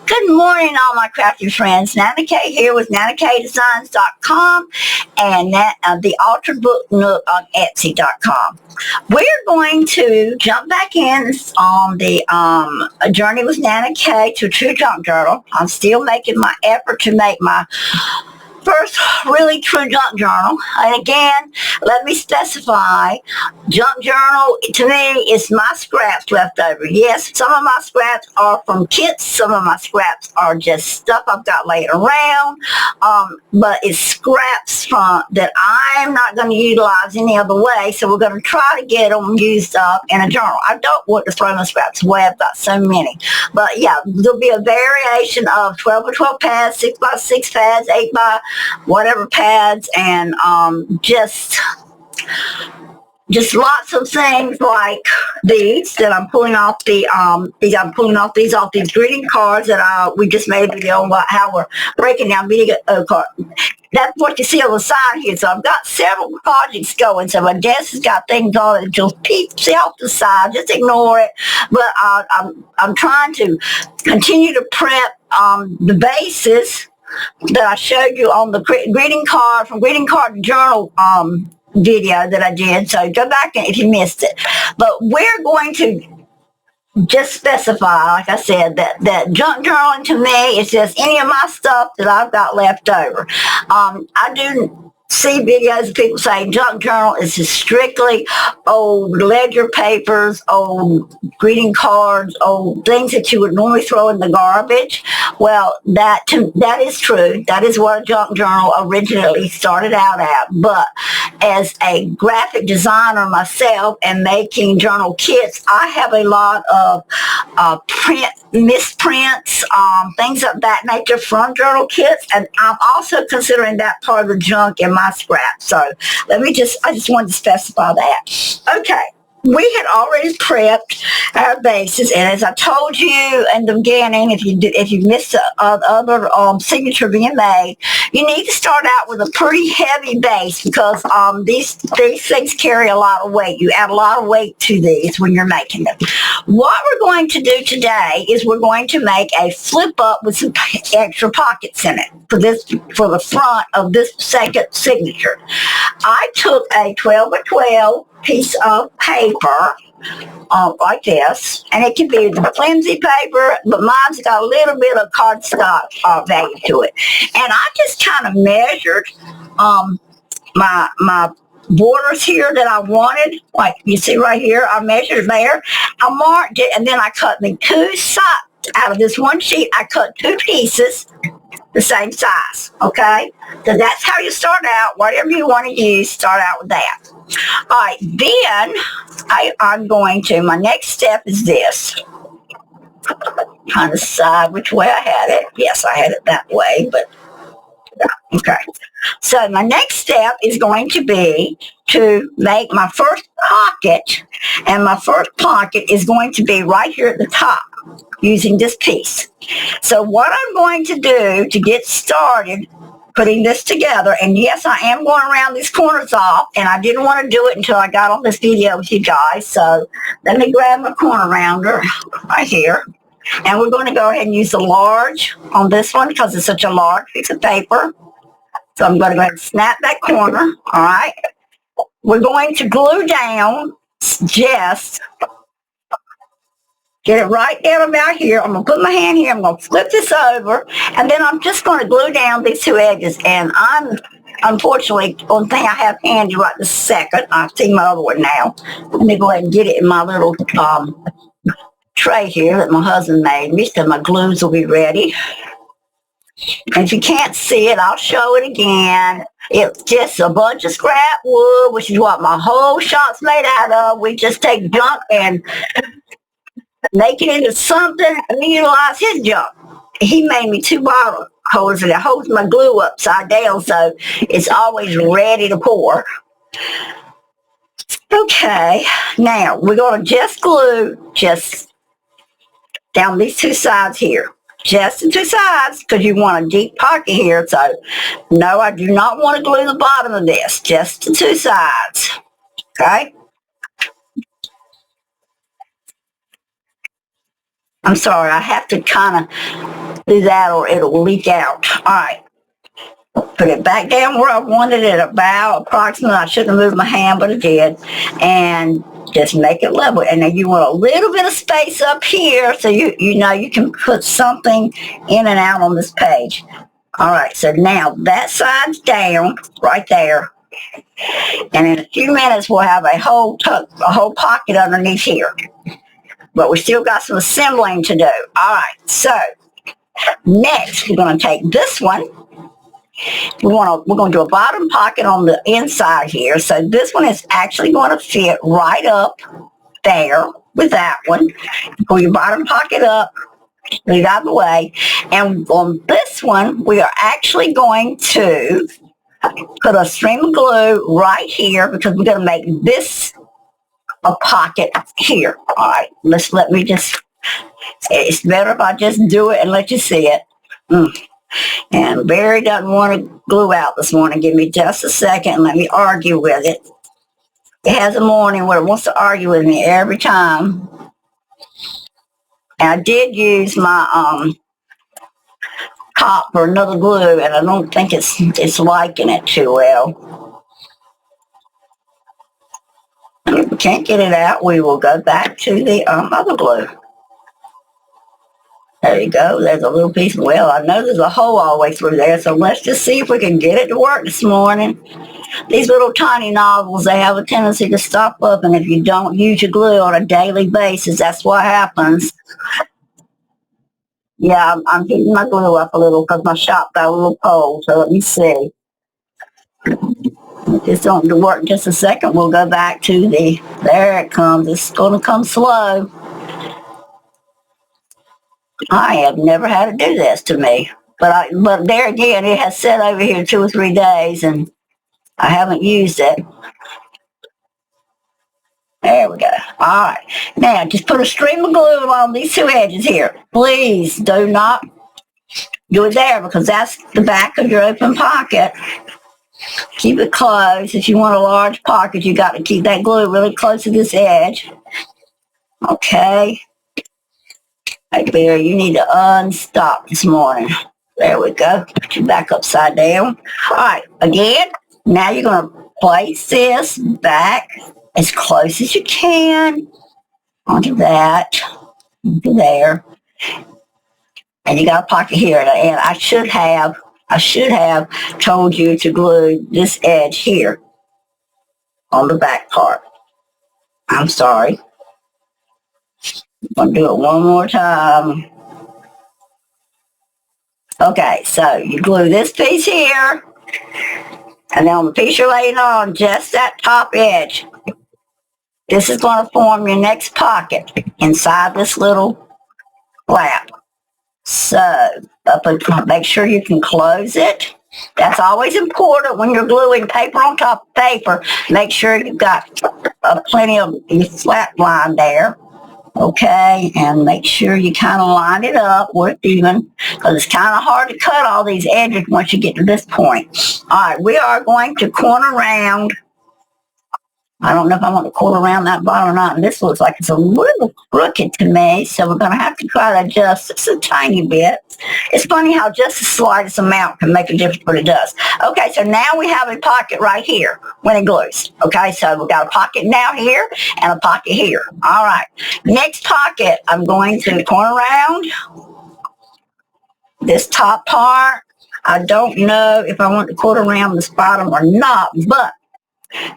Good morning, all my crafty friends. NanaKaye here with NanaKayeDesigns.com and the Altered Book Nook on Etsy.com. We're going to jump back in on the journey with NanaKaye to a true junk journal. I'm still making my effort to make my first really true junk journal. And again, let me specify, junk journal to me is my scraps left over. Yes, some of my scraps are from kits, some of my scraps are just stuff I've got laying around, but it's scraps from that I'm not going to utilize any other way, so we're going to try to get them used up in a journal. I don't want to throw my scraps away, I've got so many. But yeah, there'll be a variation of 12 by 12 pads, 6 by 6 pads, 8 by whatever pads, and just lots of things like these that I'm pulling off these greeting cards that we just made a video about how we're breaking down video cards. That's what you see on the side here. So I've got several projects going. So my desk has got things on it. Just see off the side. Just ignore it. But I'm trying to continue to prep the bases that I showed you on the greeting card to journal video that I did. So go back if you missed it. But we're going to just specify, like I said, that junk journaling to me is just any of my stuff that I've got left over. I do see videos of people saying junk journal is just strictly old ledger papers, old greeting cards, old things that you would normally throw in the garbage. Well, that is true. That is what a junk journal originally started out at. But as a graphic designer myself and making journal kits, I have a lot of misprints, things of that nature from journal kits, and I'm also considering that part of the junk in my scrap. So I just wanted to specify that. Okay. We had already prepped our bases, and as I told you in the beginning, if you missed the other signature being made, you need to start out with a pretty heavy base because these things carry a lot of weight. You add a lot of weight to these when you're making them. What we're going to do today is we're going to make a flip up with some extra pockets in it for the front of this second signature. I took a 12 by 12 piece of paper like this, and it can be the flimsy paper, but mine's got a little bit of cardstock value to it. And I just kind of measured my borders here that I wanted, like you see right here. I measured there, I marked it, and then I cut me two sides out of this one sheet. I cut two pieces the same size. Okay, so that's how you start out. Whatever you want to use, start out with that. All right, then I'm going to, my next step is this. Trying to decide which way I had it. Yes, I had it that way, but okay. So my next step is going to be to make my first pocket, and my first pocket is going to be right here at the top using this piece. So what I'm going to do to get started putting this together, and yes, I am going around these corners off, and I didn't want to do it until I got on this video with you guys, so let me grab my corner rounder right here, and we're going to go ahead and use the large on this one because it's such a large piece of paper. So I'm going to go ahead and snap that corner. All right, we're going to glue down, just get it right down about here. I'm going to put my hand here. I'm going to flip this over, and then I'm just going to glue down these two edges. And unfortunately, one thing I have handy right this second, I see my other one now. Let me go ahead and get it in my little tray here that my husband made me, so my glues will be ready. And if you can't see it, I'll show it again. It's just a bunch of scrap wood, which is what my whole shop's made out of. We just take junk and make it into something and utilize his junk. He made me two bottle holders, and it holds my glue upside down, so it's always ready to pour. Okay, now we're going to just glue down these two sides here. Just the two sides, because you want a deep pocket here. So no, I do not want to glue the bottom of this, just the two sides. Okay, I'm sorry, I have to kind of do that or it'll leak out. All right. Put it back down where I wanted it, about approximately. I shouldn't have moved my hand, but I did. And just make it level. And then you want a little bit of space up here so you know you can put something in and out on this page. All right, so now that side's down right there. And in a few minutes, we'll have a whole pocket underneath here. But we still got some assembling to do. All right, so next we're going to take this one. We're going to do a bottom pocket on the inside here. So this one is actually going to fit right up there with that one. Pull your bottom pocket up, leave it out of the way. And on this one, we are actually going to put a stream of glue right here because we're going to make this a pocket here. All right, let me just, it's better if I just do it and let you see it. And Barry doesn't want to glue out this morning. Give me just a second and let me argue with it. It has a morning where it wants to argue with me every time. And I did use my top for another glue, and I don't think it's liking it too well. And if we can't get it out, we will go back to the other glue. There you go. There's a little piece. Well, I know there's a hole all the way through there, so let's just see if we can get it to work this morning. These little tiny nozzles, they have a tendency to stop up, and if you don't use your glue on a daily basis, that's what happens. Yeah, I'm heating my glue up a little because my shop got a little cold, so let me see. If this don't work in just a second, we'll go back to there it comes. It's going to come slow. I have never had to do this to me. But there again, it has sat over here 2 or 3 days, and I haven't used it. There we go. All right. Now, just put a stream of glue along these 2 edges here. Please do not do it there because that's the back of your open pocket. Keep it closed. If you want a large pocket, you got to keep that glue really close to this edge. Okay. Hey, Barry, you need to unstop this morning. There we go. Put you back upside down. All right. Again, now you're going to place this back as close as you can onto that, onto there. And you got a pocket here. And I should have told you to glue this edge here on the back part. I'm sorry. I'm going to do it one more time. Okay, so you glue this piece here, and then on the piece you're laying on, just that top edge. This is going to form your next pocket inside this little flap. So, make sure you can close it. That's always important when you're gluing paper on top of paper. Make sure you've got plenty of your flat line there. Okay, and make sure you kind of line it up where it's even, because it's kind of hard to cut all these edges once you get to this point. All right, we are going to corner round. I don't know if I want to corner around that bottom or not, and this looks like it's a little crooked to me, so we're going to have to try to adjust just a tiny bit. It's funny how just the slightest amount can make a difference, but it does. Okay, so now we have a pocket right here when it glues. Okay, so we've got a pocket now here and a pocket here. All right, next pocket, I'm going to corner around this top part. I don't know if I want to corner around this bottom or not, but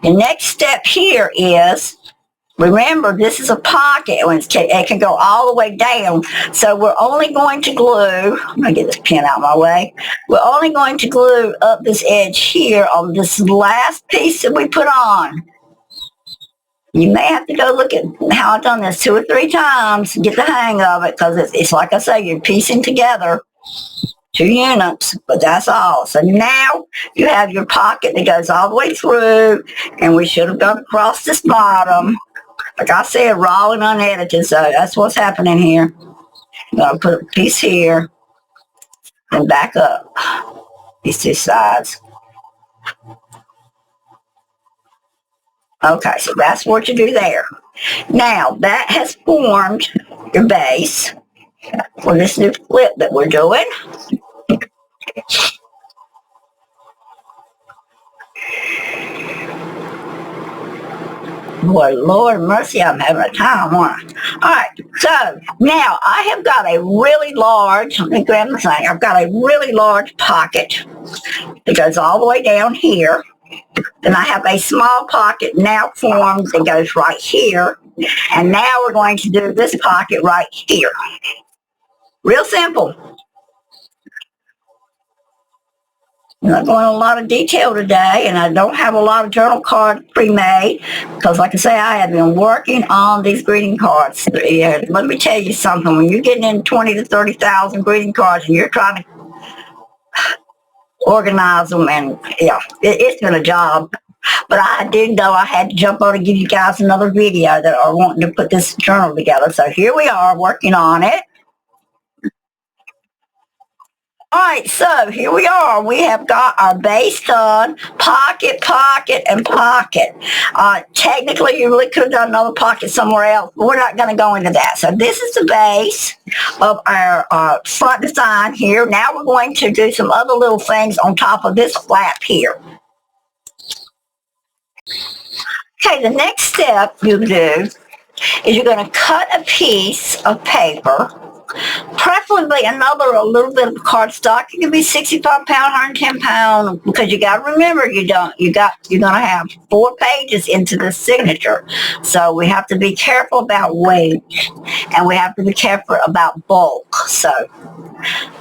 the next step here is, remember, this is a pocket. It can go all the way down. So we're only going to glue, I'm going to get this pen out of my way. We're only going to glue up this edge here on this last piece that we put on. You may have to go look at how I've done this 2 or 3 times to get the hang of it, because it's like I say, you're piecing together 2 units, but that's all. So now you have your pocket that goes all the way through, and we should have gone across this bottom. Like I said, raw and unedited, so that's what's happening here. I'm going to put a piece here and back up these 2 sides. Okay, so that's what you do there. Now, that has formed your base. for this new flip that we're doing. Boy, Lord mercy, I'm having a time, aren't I? All right, so now I have got a really large, let me grab the thing, I've got a really large pocket that goes all the way down here. Then I have a small pocket now formed that goes right here. And now we're going to do this pocket right here. Real simple. I'm not going into a lot of detail today, and I don't have a lot of journal cards pre-made because, like I say, I have been working on these greeting cards. Yeah, let me tell you something. When you're getting in 20 to 30,000 greeting cards and you're trying to organize them, and yeah, it's been a job. But I did know I had to jump on and give you guys another video that are wanting to put this journal together. So here we are working on it. All right, so here we are. We have got our base done, pocket, pocket, and pocket. Technically, you really could have done another pocket somewhere else, but we're not going to go into that. So this is the base of our front design here. Now we're going to do some other little things on top of this flap here. Okay, the next step you do is you're going to cut a piece of paper, preferably a little bit of cardstock. It can be 65 pound, 110 pound, because you got to remember you're going to have 4 pages into the signature. So we have to be careful about weight, and we have to be careful about bulk. So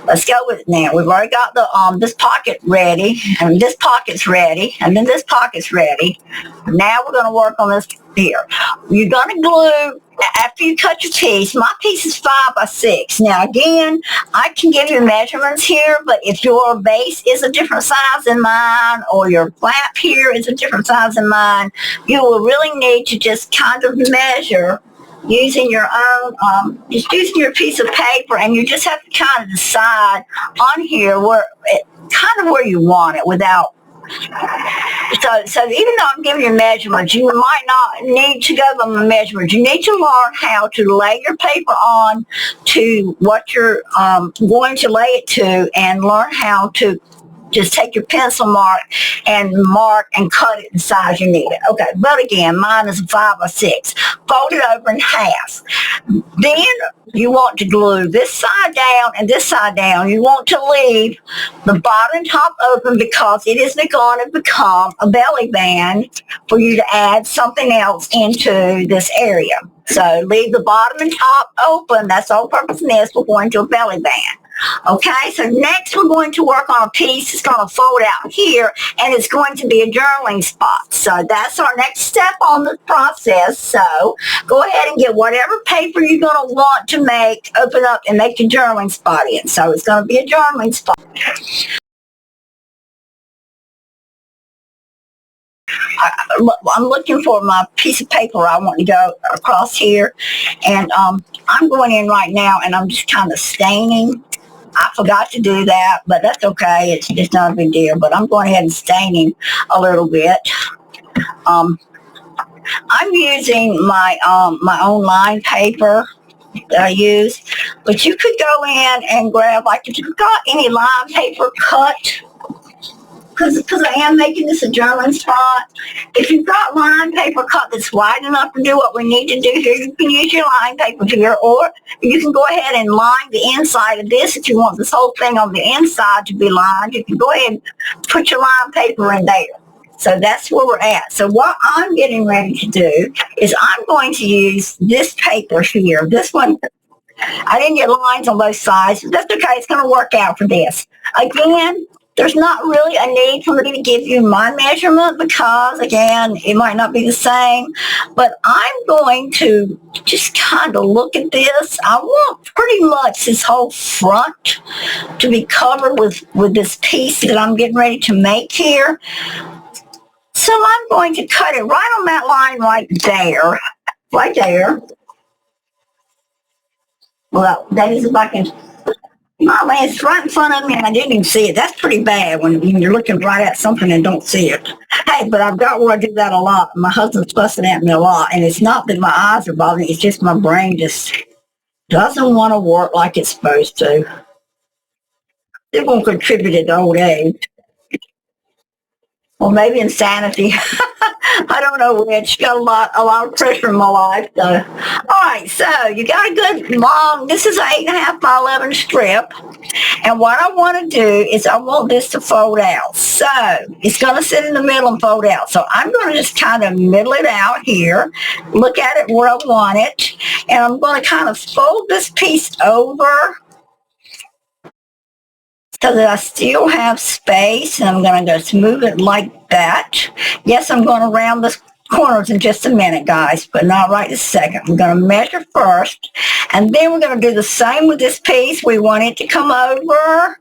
let's go with it now. We've already got the this pocket ready, and this pocket's ready, and then this pocket's ready. Now we're going to work on this here. You're going to glue after you cut your piece. My piece is 5 by 6. Now again, I can give you measurements here, but if your base is a different size than mine, or your flap here is a different size than mine, you will really need to just kind of measure using your own, just using your piece of paper, and you just have to kind of decide on here where you want it without. So even though I'm giving you measurements, you might not need to go by my measurements. You need to learn how to lay your paper on to what you're going to lay it to, and learn how to just take your pencil mark and cut it the size you need it. Okay, but again, mine is a 5 by 6. Fold it over in half. Then you want to glue this side down and this side down. You want to leave the bottom and top open because it is going to become a belly band for you to add something else into this area. So leave the bottom and top open. That's all purpose in this. We're going to a belly band. Okay, so next we're going to work on a piece that's going to fold out here, and it's going to be a journaling spot. So that's our next step on the process. So go ahead and get whatever paper you're going to want to open up and make your journaling spot in. So it's going to be a journaling spot. I'm looking for my piece of paper I want to go across here, and I'm going in right now, and I'm just kind of staining. I forgot to do that, but that's okay. It's not a big deal, but I'm going ahead and staining a little bit. I'm using my own line paper that I use, but you could go in and grab, like, if you've got any line paper cut, because I am making this a journaling spot. If you've got line paper cut that's wide enough to do what we need to do here, you can use your line paper here, or you can go ahead and line the inside of this if you want this whole thing on the inside to be lined. You can go ahead and put your line paper in there. So that's where we're at. So what I'm getting ready to do is I'm going to use this paper here. This one, I didn't get lines on both sides, but that's okay. It's going to work out for this. Again, there's not really a need for me to give you my measurement because, again, it might not be the same, but I'm going to just kind of look at this. I want pretty much this whole front to be covered with this piece that I'm getting ready to make here. So I'm going to cut it right on that line right there. Well, that is if I can. Oh man, it's right in front of me and I didn't even see it. That's pretty bad when you're looking right at something and don't see it. Hey, but I've got where I do that a lot. My husband's fussing at me a lot, and it's not that my eyes are bothering me, it's just my brain just Doesn't want to work like it's supposed to. It won't contribute to old age. Or maybe insanity. I don't know which. Got a lot of pressure in my life. So, all right. So you got a good long. This is an 8.5 by 11 strip, and what I want to do is I want this to fold out. So it's going to sit in the middle and fold out. So I'm going to just kind of middle it out here. Look at it where I want it, and I'm going to kind of fold this piece over so that I still have space, and I'm going to just move it like that. Yes, I'm going to round the corners in just a minute, guys, but not right this second. I'm going to measure first, and then we're going to do the same with this piece. We want it to come over,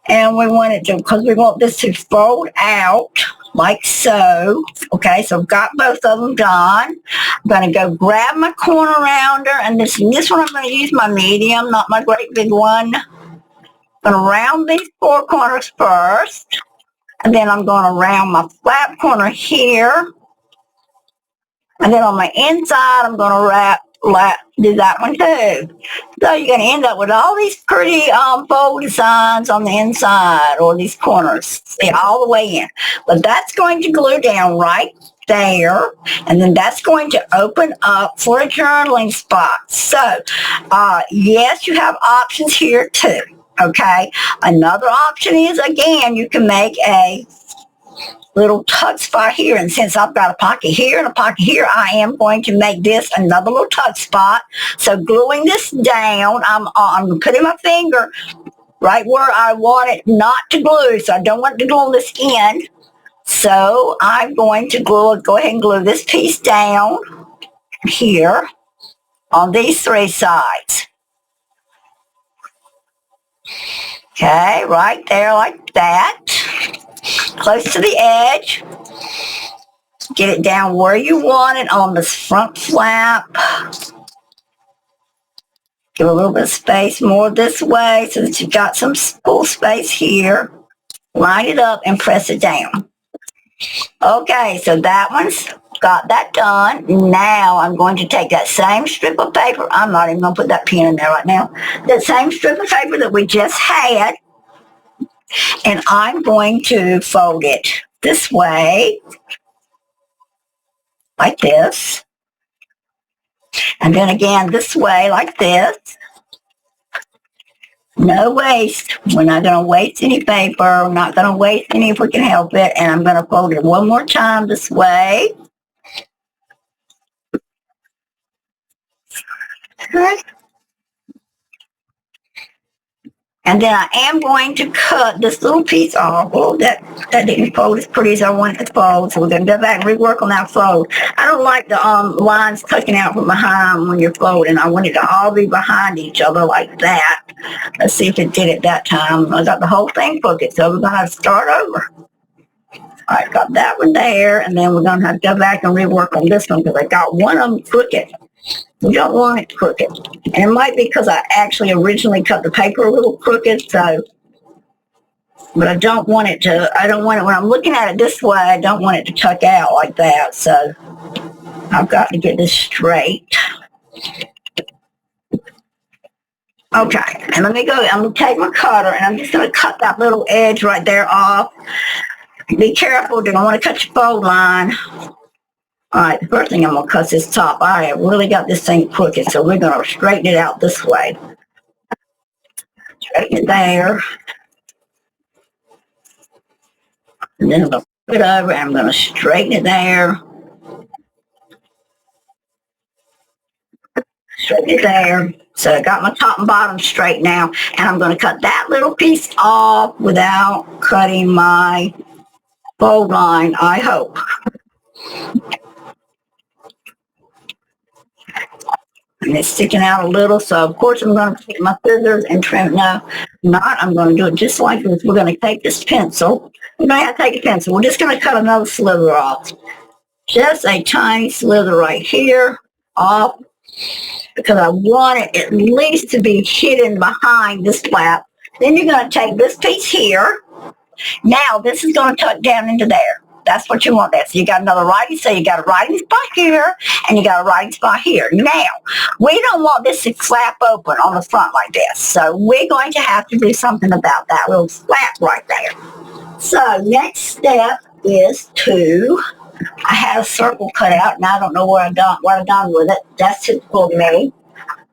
and we want it to, because we want this to fold out like so. Okay, so I've got both of them done. I'm going to go grab my corner rounder, and this one I'm going to use my medium, not my great big one. I'm going to round these 4 corners first, and then I'm going to round my flat corner here, and then on my inside I'm going to do that one too. So you're going to end up with all these pretty fold designs on the inside, or these corners, see, all the way in. But that's going to glue down right there, and then that's going to open up for a journaling spot. So yes, you have options here too. Okay, another option is, again, you can make a little tuck spot here, and since I've got a pocket here and a pocket here, I am going to make this another little tuck spot. So gluing this down, I'm putting my finger right where I want it not to glue, so I don't want to glue this end. So I'm going to go ahead and glue this piece down here on these 3 sides. Okay, right there like that, close to the edge. Get it down where you want it on this front flap. Give a little bit of space more this way so that you've got some full space here. Line it up and press it down. Okay, so that one's got that done. Now I'm going to take that same strip of paper. I'm not even going to put that pen in there right now. That same strip of paper that we just had, and I'm going to fold it this way, like this. And then again this way, like this. No waste. We're not going to waste any paper. We're not going to waste any if we can help it. And I'm going to fold it one more time this way. Okay. And then I am going to cut this little piece off. Oh, that didn't fold as pretty as I wanted it to fold. So we're going to go back and rework on that fold. I don't like the lines tucking out from behind when you're folding. I want it to all be behind each other like that. Let's see if it did it that time. I got the whole thing crooked, so we're going to have to start over. All right, got that one there, and then we're going to have to go back and rework on this one because I got one of them crooked. We don't want it crooked. And it might be because I actually originally cut the paper a little crooked, so, but I don't want it, when I'm looking at it this way, I don't want it to tuck out like that, so I've got to get this straight. Okay, and I'm going to take my cutter, and I'm just going to cut that little edge right there off. Be careful, you don't want to cut your fold line. All right, the first thing I'm going to cut is this top. I have really got this thing crooked, so we're going to straighten it out this way. Straighten it there. And then I'm going to put it over, and I'm going to straighten it there. Straighten it there. So I got my top and bottom straight now, and I'm going to cut that little piece off without cutting my fold line, I hope. And it's sticking out a little, so of course I'm going to take my scissors and trim it. No, not. I'm going to do it just like this. We're going to take this pencil. We don't have to take a pencil. We're just going to cut another slither off. Just a tiny slither right here off, because I want it at least to be hidden behind this flap. Then you're going to take this piece here. Now this is going to tuck down into there. That's what you want there. So you got another writing, so you got a writing spot here, and you got a writing spot here. Now, we don't want this to flap open on the front like this. So we're going to have to do something about that little flap right there. So next step is I had a circle cut out, and I don't know what I've done with it. That's typical of me.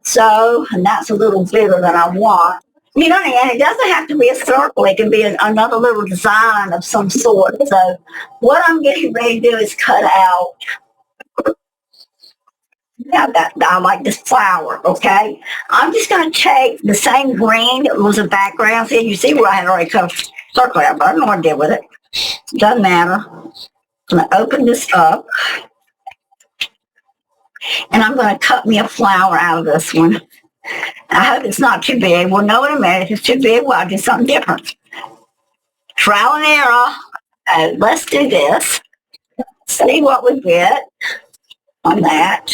So, and that's a little bigger than I want. You know, and it doesn't have to be a circle. It can be another little design of some sort. So what I'm getting ready to do is cut out. I like this flower, okay? I'm just going to take the same green that was a background. See, you see where I had already cut a circle out, but I don't know what I did with it. Doesn't matter. I'm going to open this up. And I'm going to cut me a flower out of this one. I hope it's not too big. We'll know in a minute. If it's too big, well, I'll do something different. Trial and error. Let's do this. See what we get on that.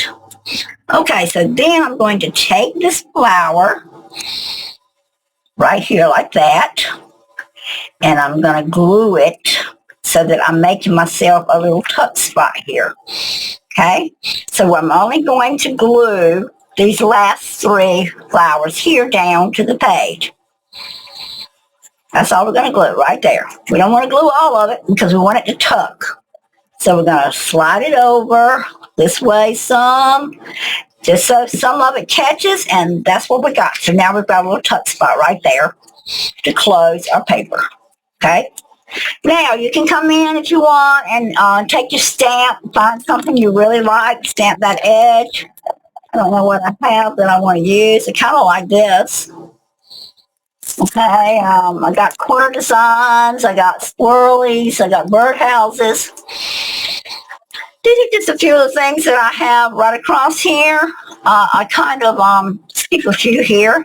Okay, so then I'm going to take this flower right here like that. And I'm going to glue it so that I'm making myself a little tuck spot here. Okay, so I'm only going to glue these last 3 flowers here down to the page. That's all we're going to glue right there. We don't want to glue all of it because we want it to tuck. So we're going to slide it over this way some, just so some of it catches, and that's what we got. So now we've got a little tuck spot right there to close our paper. Okay. Now, you can come in if you want and take your stamp, find something you really like, stamp that edge. I don't know what I have that I want to use. I kind of like this. Okay, I got corner designs, I got swirlies, I got birdhouses. These are just a few of the things that I have right across here. I kind of skip a few here.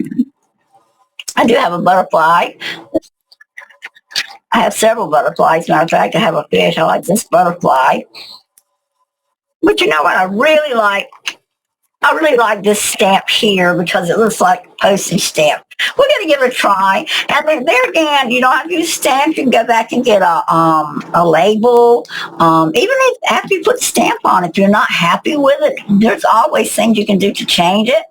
I do have a butterfly. I have several butterflies. Matter of fact, I have a fish. I like this butterfly. But you know what I really like? I really like this stamp here because it looks like a postage stamp. We're going to give it a try. And then there again, you don't have to use stamps. You can go back and get a label. Even if after you put the stamp on, if you're not happy with it, there's always things you can do to change it.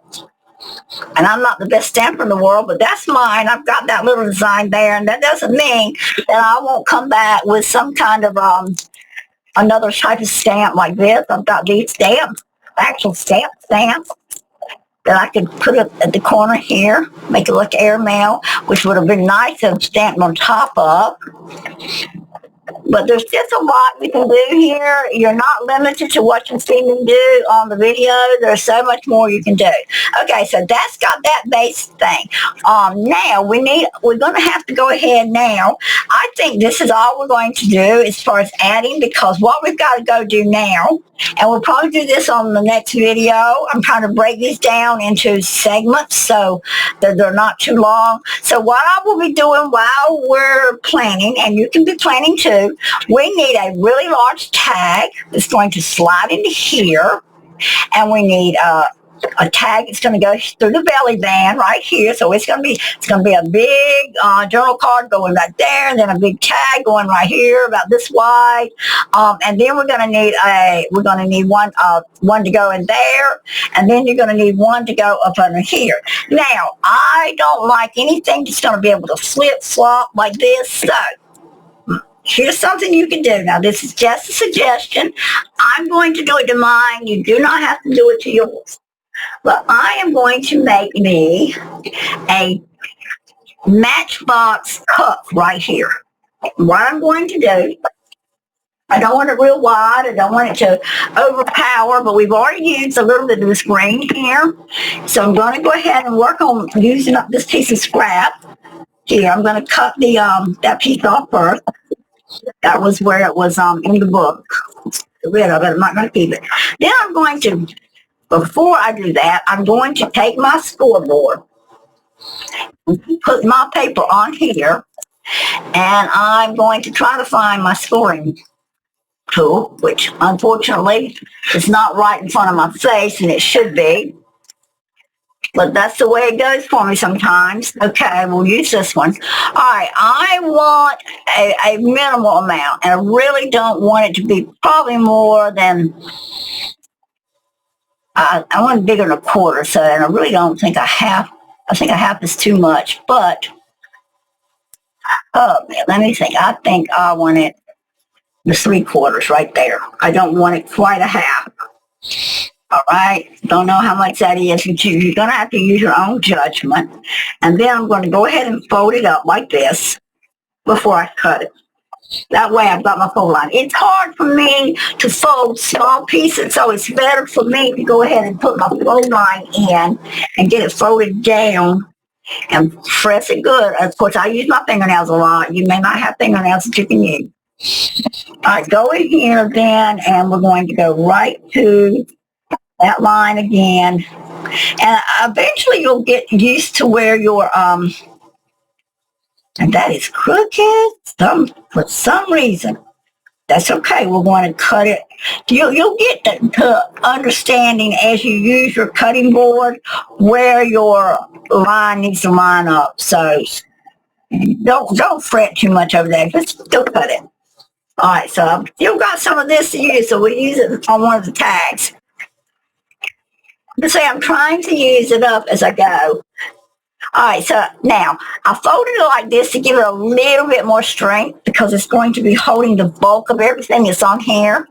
And I'm not the best stamper in the world, but that's mine. I've got that little design there, and that doesn't mean that I won't come back with some kind of another type of stamp like this. I've got these stamps, actual stamps that I could put it at the corner here, make it look airmail, which would have been nice to have stamped on top of. But there's just a lot we can do here. You're not limited to what you see me do on the video. There's so much more you can do. Okay, so that's got that base thing. Now we're going to have to go ahead now. I think this is all we're going to do as far as adding, because what we've got to go do now, and we'll probably do this on the next video. I'm trying to break these down into segments so that they're not too long. So what I will be doing while we're planning, and you can be planning too, we need a really large tag that's going to slide into here, and we need a tag that's going to go through the belly band right here. So it's going to be a big journal card going right there, and then a big tag going right here about this wide. And then we're going to need one to go in there, and then you're going to need one to go up under here. Now, I don't like anything that's going to be able to flip flop like this. So here's something you can do. Now, this is just a suggestion. I'm going to do it to mine. You do not have to do it to yours. But I am going to make me a matchbox cup right here. What I'm going to do, I don't want it real wide. I don't want it to overpower, but we've already used a little bit of this green here. So I'm going to go ahead and work on using up this piece of scrap. Here, I'm going to cut the that piece off first. That was where it was in the book. Get rid of it. I'm not going to keep it. Then I'm going to, before I do that, I'm going to take my scoreboard, put my paper on here, and I'm going to try to find my scoring tool, which unfortunately is not right in front of my face, and it should be. But that's the way it goes for me sometimes. Okay, we'll use this one. All right, I want a minimal amount, and I really don't want it to be probably more than, I want it bigger than a quarter, so, and I really don't think I think a half is too much, but, let me think. I think I want it the 3/4 right there. I don't want it quite a half. All right, don't know how much that is. You're going to have to use your own judgment. And then I'm going to go ahead and fold it up like this before I cut it. That way I've got my fold line. It's hard for me to fold small pieces, so it's better for me to go ahead and put my fold line in and get it folded down and press it good. Of course, I use my fingernails a lot. You may not have fingernails that you can use. All right, go in here then, and we're going to go right to that line again, and eventually you'll get used to where your and that is crooked for some reason. That's okay. We're going to cut it. You'll get the understanding as you use your cutting board where your line needs to line up. So don't fret too much over that. Just go cut it. All right. So I've still got some of this to use, so we'll use it on one of the tags. Say I'm trying to use it up as I go. All right, so now I folded it like this to give it a little bit more strength because it's going to be holding the bulk of everything that's on here.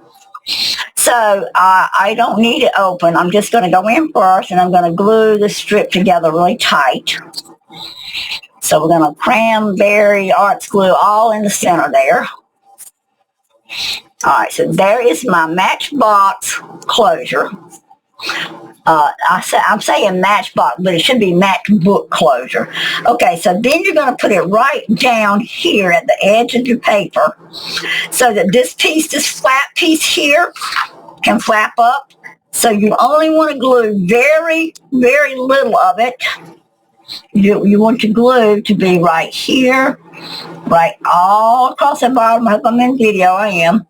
So I don't need it open. I'm just going to go in first, and I'm going to glue the strip together really tight. So we're going to cranberry arts glue all in the center there. All right, so there is my matchbox closure. I'm saying matchbox, but it should be matchbook closure. Okay, so then you're going to put it right down here at the edge of your paper so that this flat piece here can flap up. So you only want to glue very, very little of it. You want your glue to be right here, right all across the bottom. I hope I'm in video. I am.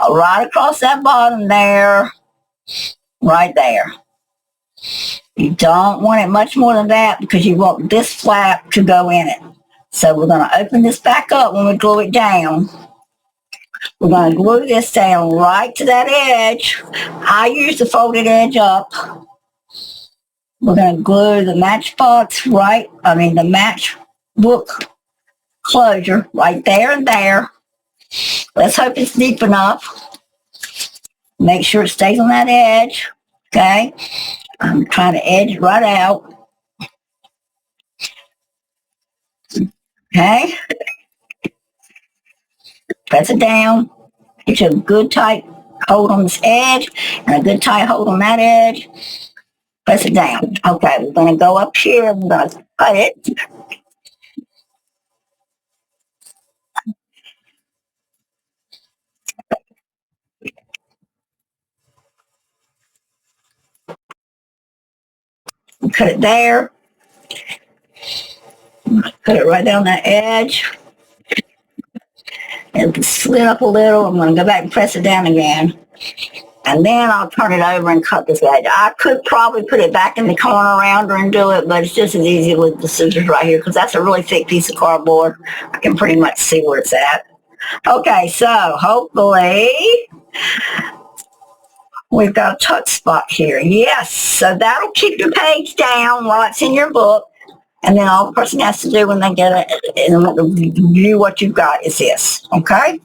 Right across that bottom there, right there. You don't want it much more than that because you want this flap to go in it. So we're going to open this back up when we glue it down. We're going to glue this down right to that edge. I use the folded edge up. We're going to glue the the matchbook closure right there and there. Let's hope it's deep enough. Make sure it stays on that edge. Okay. I'm trying to edge it right out. Okay. Press it down. Get you a good tight hold on this edge and a good tight hold on that edge. Press it down. Okay, we're going to go up here. We're going to cut it. Cut it there. Cut it right down that edge. It slid up a little. I'm going to go back and press it down again. And then I'll turn it over and cut this edge. I could probably put it back in the corner around her and do it, but it's just as easy with the scissors right here because that's a really thick piece of cardboard. I can pretty much see where it's at. Okay, so hopefully we've got a tuck spot here. Yes, so that'll keep your page down while it's in your book. And then all the person has to do when they get it and view what you've got is this, okay?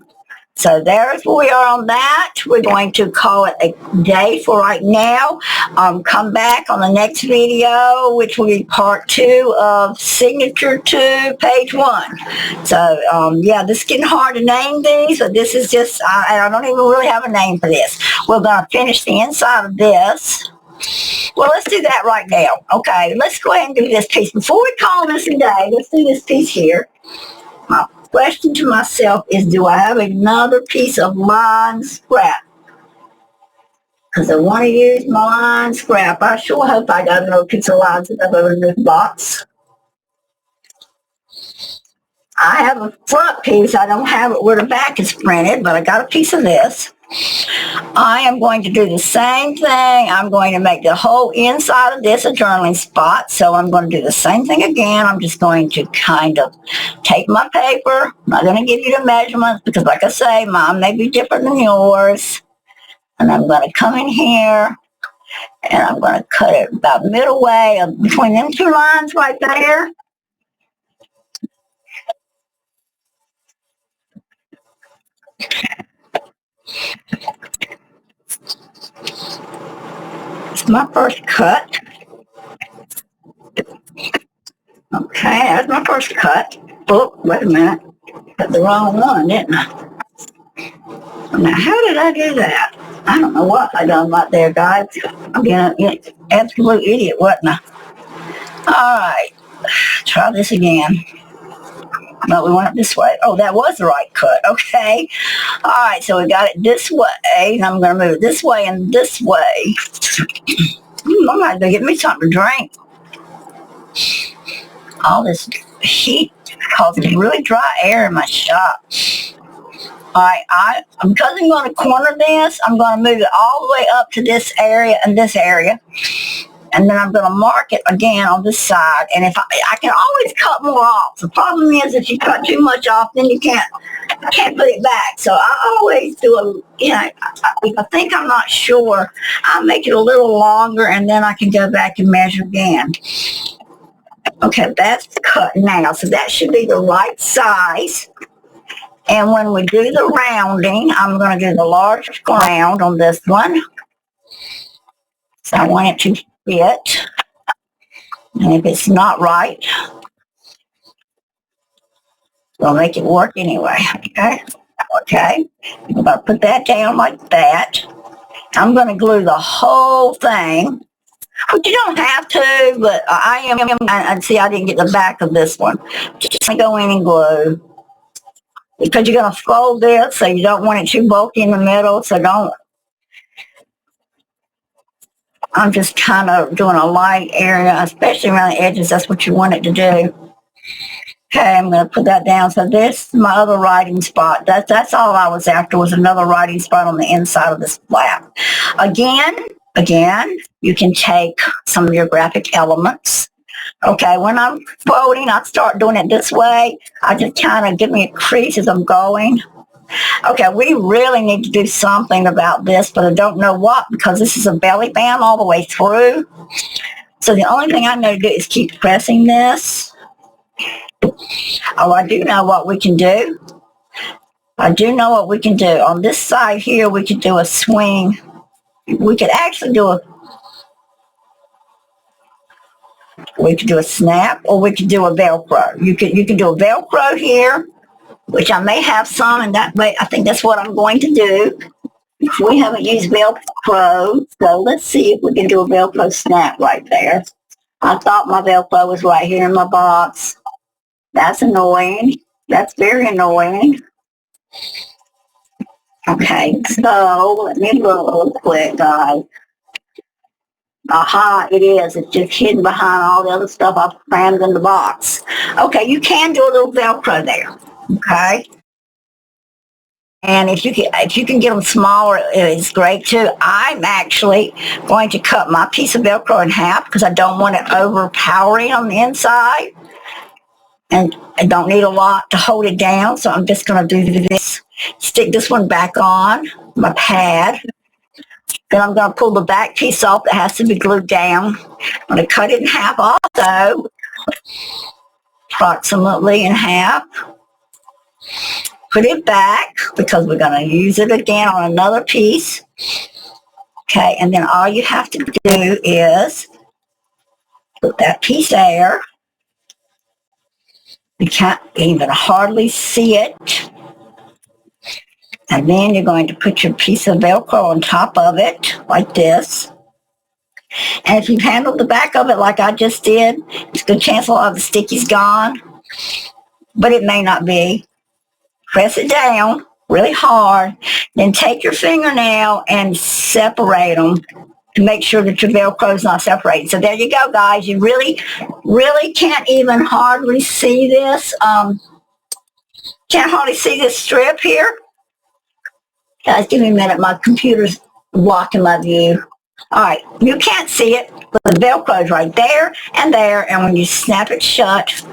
So there's where we are on that. We're going to call it a day for right now. Come back on the next video, which will be part 2 of Signature 2, page 1. So, yeah, this is getting hard to name these, but this is just, I don't even really have a name for this. We're going to finish the inside of this. Well, let's do that right now. Okay, let's go ahead and do this piece. Before we call this a day, let's do this piece here. My question to myself is, do I have another piece of line scrap? Because I want to use my line scrap. I sure hope I got another piece of line scrap over in this box. I have a front piece. I don't have it where the back is printed, but I got a piece of this. I am going to do the same thing. I'm going to make the whole inside of this a journaling spot. So I'm going to do the same thing again. I'm just going to kind of take my paper. I'm not going to give you the measurements because, like I say, mine may be different than yours. And I'm going to come in here and I'm going to cut it about middle way between them two lines right there. It's my first cut. Okay, that's my first cut. Oh, wait a minute. Cut the wrong one, didn't I? Now, how did I do that? I don't know what I done right there, guys. I'm being an absolute idiot, wasn't I? All right, try this again. No, we went up this way. Oh, that was the right cut. Okay. All right, so we got it this way. And I'm going to move it this way and this way. I might go get me something to drink. All this heat causes really dry air in my shop. All right, because I'm going to corner this, I'm going to move it all the way up to this area and this area. And then I'm going to mark it again on this side. And if I can always cut more off. The problem is if you cut too much off, then you can't put it back. So I always do if I think I'm not sure, I'll make it a little longer and then I can go back and measure again. Okay, that's cut now. So that should be the right size. And when we do the rounding, I'm going to do the large round on this one. So I want it to fit. And if it's not right, we'll make it work anyway. Okay? Okay. I'm going to put that down like that. I'm going to glue the whole thing. But you don't have to, but I am. And see, I didn't get the back of this one. Just go in and glue. Because you're going to fold this, so you don't want it too bulky in the middle, so don't. I'm just kind of doing a light area, especially around the edges. That's what you want it to do. Okay, I'm going to put that down. So this is my other writing spot. That's all I was after, was another writing spot on the inside of this flap. Again, you can take some of your graphic elements. Okay, when I'm folding, I start doing it this way. I just kind of give me a crease as I'm going. Okay, we really need to do something about this, but I don't know what, because this is a belly band all the way through. So the only thing I know to do is keep pressing this. Oh, I do know what we can do. I do know what we can do. On this side here, we could do a swing. We could actually do a snap, or we could do a Velcro. You can do a Velcro here, which I may have some, and that way I think that's what I'm going to do. We haven't used Velcro, so let's see if we can do a Velcro snap right there. I thought my Velcro was right here in my box. That's annoying. That's very annoying. Okay, so let me look real quick, guys. Aha, it is. It's just hidden behind all the other stuff I've crammed in the box. Okay, you can do a little Velcro there. Okay. And if you can get them smaller, it's great too. I'm actually going to cut my piece of Velcro in half because I don't want it overpowering on the inside. And I don't need a lot to hold it down, so I'm just going to do this. Stick this one back on my pad. Then I'm going to pull the back piece off that has to be glued down. I'm going to cut it in half also, approximately in half. Put it back because we're going to use it again on another piece. Okay, and then all you have to do is put that piece there. You can't even hardly see it. And then you're going to put your piece of Velcro on top of it, like this. And if you've handled the back of it like I just did, it's a good chance a lot of the sticky's gone. But it may not be. Press it down really hard. Then take your fingernail and separate them to make sure that your Velcro is not separated. So there you go, guys. You really, really can't even hardly see this. Can't hardly see this strip here. Guys, give me a minute. My computer's blocking my view. All right, you can't see it, but the Velcro's right there, and when you snap it shut,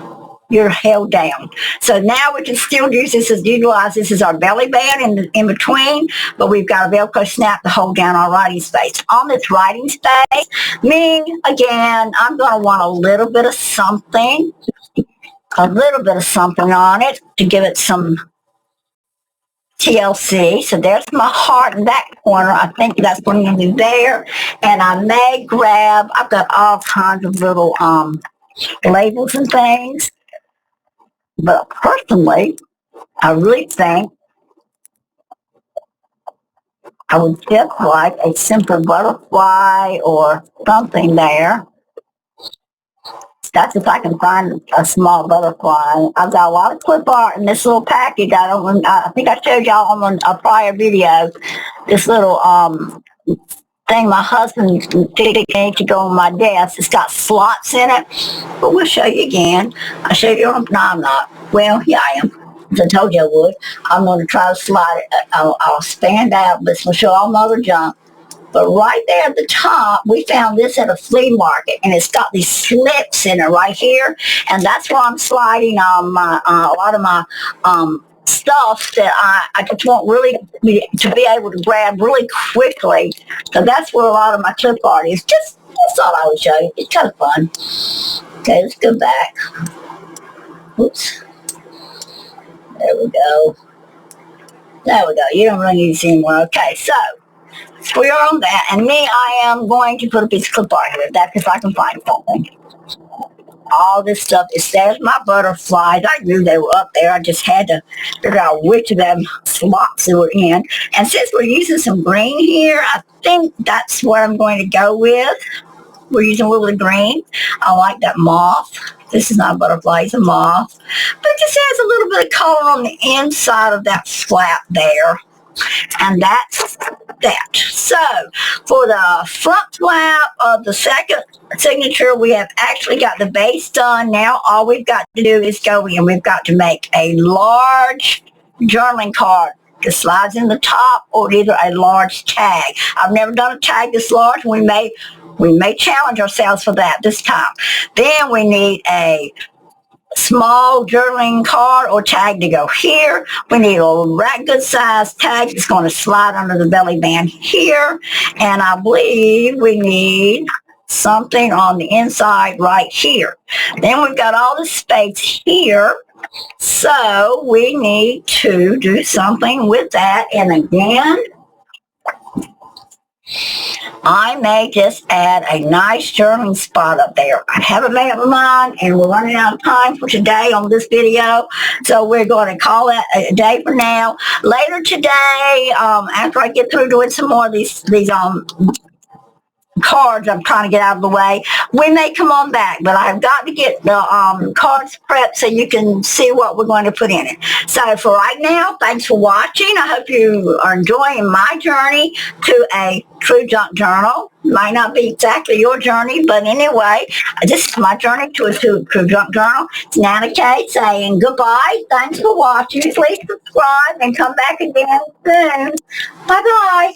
you're held down. So now we can still use this as utilize this as our belly band in between, but we've got a Velcro snap to hold down our writing space. On this writing space, again, I'm going to want a little bit of something on it to give it some TLC. So there's my heart in that corner. I think that's what I'm going to do there. And I may grab, I've got all kinds of little labels and things. But personally, I really think I would just like a simple butterfly or something there. That's if I can find a small butterfly. I've got a lot of clip art in this little package. I think I showed y'all on a prior video. This little thing my husband did to go on my desk. It's got slots in it, but we'll show you again. I showed you on. No, I'm not. Well, yeah, I am. As I told you I would. I'm going to try to slide it. I'll stand out, but we'll show all my other junk. But right there at the top, we found this at a flea market, and it's got these slips in it right here, and that's where I'm sliding my a lot of my stuff that I just want really to be able to grab really quickly. So that's where a lot of my clip art is. Just thought I would show you. It's kind of fun. Okay, let's go back. Oops. There we go. There we go. You don't really need to see anymore. Okay, so we are on that, and I am going to put a piece of clip art here. That's if I can find something. All this stuff there's my butterflies. I knew they were up there. I just had to figure out which of them slots they were in. And since we're using some green here, I think that's what I'm going to go with. We're using a little bit of green. I like that moth. This is not a butterfly, it's a moth. But it just has a little bit of color on the inside of that flap there. And that's that. So for the front flap of the second signature, we have actually got the base done. Now all we've got to do is go in. We've got to make a large journaling card that slides in the top, or either a large tag. I've never done a tag this large. We may challenge ourselves for that this time. Then we need a small journaling card or tag to go here. We need a good size tag that's going to slide under the belly band here. And I believe we need something on the inside right here. Then we've got all the space here. So we need to do something with that. And again, I may just add a nice journaling spot up there. I haven't made up my mind, and we're running out of time for today on this video, so we're going to call that a day for now. Later today, after I get through doing some more of these cards I'm trying to get out of the way, we may come on back, but I've got to get the cards prepped so you can see what we're going to put in it. So for right now, thanks for watching. I hope you are enjoying my journey to a true junk journal. Might not be exactly your journey, but anyway, this is my journey to a true junk journal. It's NanaKaye saying goodbye. Thanks for watching. Please subscribe and come back again soon. Bye-bye.